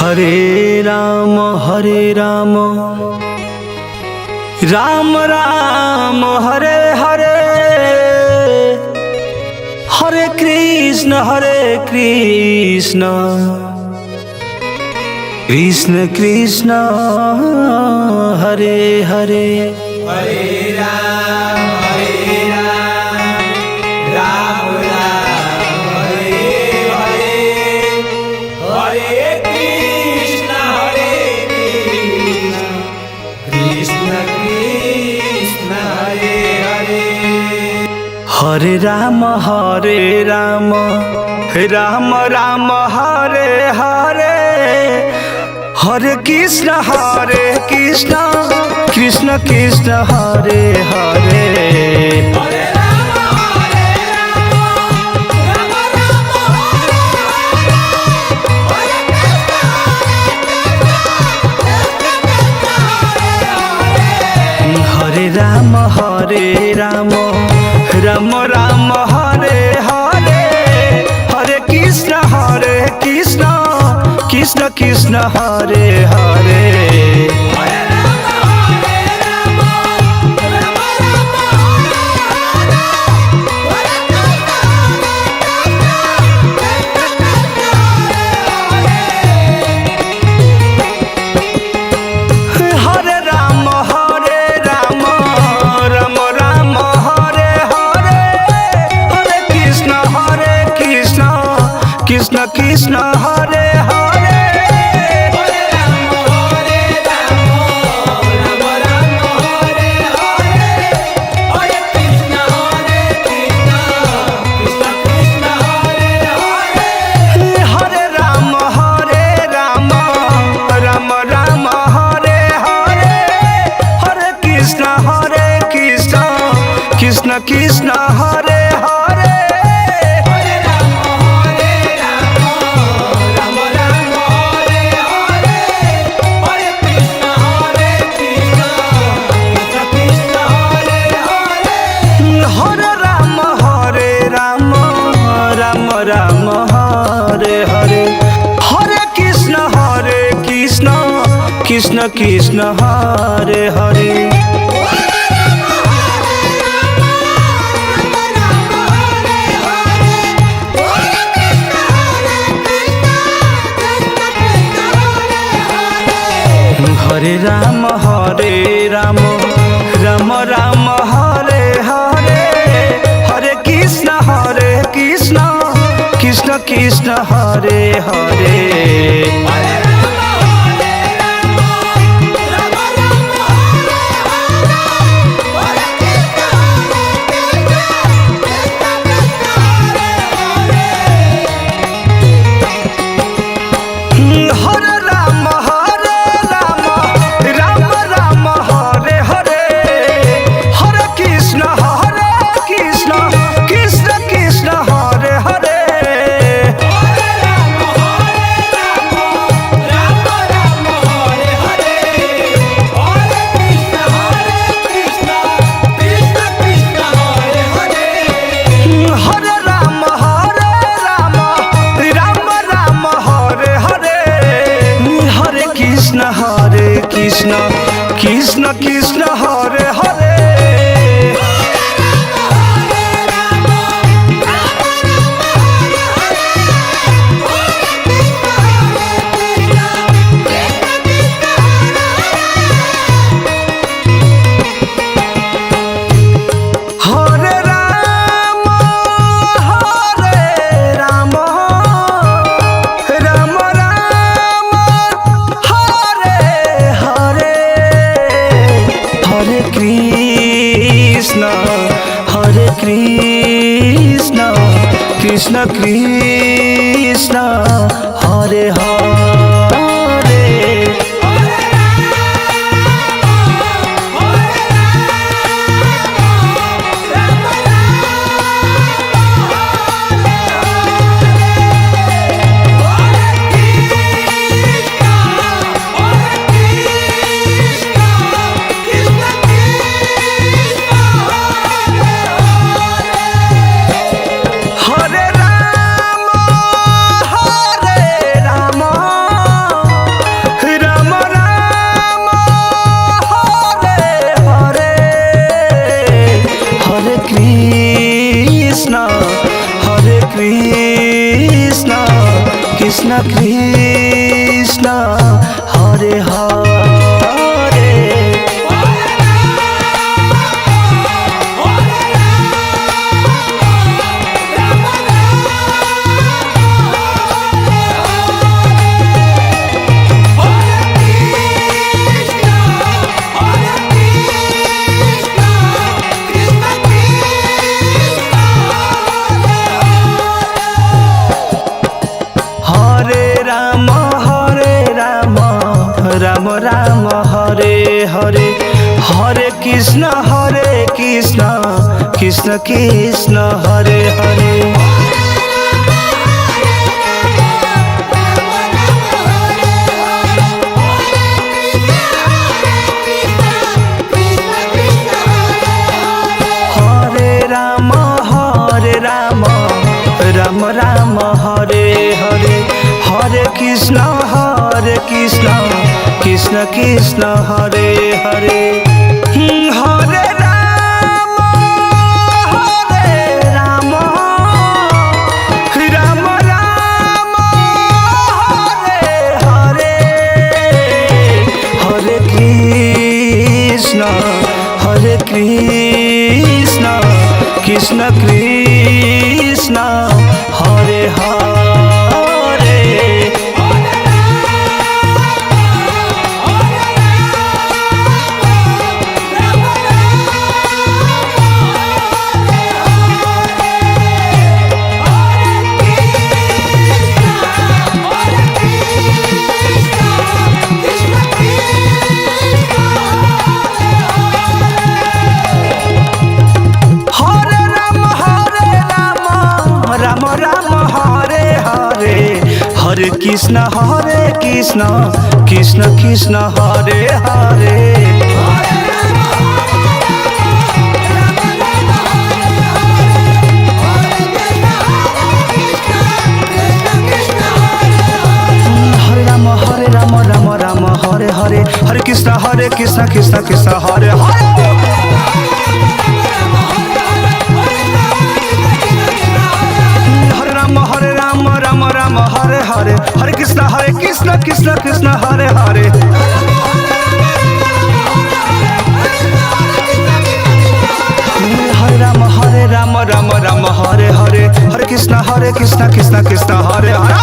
Hare Ram Ram Ram Hare Hare, Hare Krishna Krishna Krishna Hare Hare. Hare Ram Ram Ram Hare Hare, Hare Krishna Krishna Krishna Hare Hare. Hare Ram Ram Ram Hare Hare, Hare Krishna Krishna Krishna Hare Hare. Hare Ram Ram Hare Ram Ram Hare Hare, Hare Krishna Krishna Krishna Hare Hare. Hare Ram Ram Ram Hare Hare, Hare Krishna Krishna Krishna Hare Hare. Hare Ram Ram Ram Hare Hare, Hare Krishna Krishna Krishna Hare Hare. Hare Ram Ram Ram Hare Hare, Hare Krishna Krishna Krishna Hare Hare. Hare Ram Ram Ram Hare Hare, Hare Krishna Krishna Krishna Hare Hare. Hare Ram Ram Ram Hare Hare, Hare Krishna Krishna Krishna Hare Hare. Hare Ram Ram Hare Hare, Hare Krishna Krishna Krishna Hare Hare. Hare Ram Ram Ram Hare Hare, Hare Krishna Krishna Krishna Hare Hare. Hare Ram Krishna Krishna Krishna Hare Hare Ram Ram Hare Hare Hare Krishna Krishna Krishna Hare Hare Hare Ram Ram Ram Hare Hare Hare Krishna Krishna Krishna Hare Hare Hare Ram Ram Ram Hare Hare Hare Krishna Krishna Krishna Hare Hare Hare Krishna Krishna Krishna Hare Hare Hare Ram Ram Hare Hare Hare Krishna Krishna Hare Hare Hare Ram Hare Hare Hare Krishna Krishna Hare Hare Hare Ram Ram Hare Hare Hare Krishna Krishna Hare Hare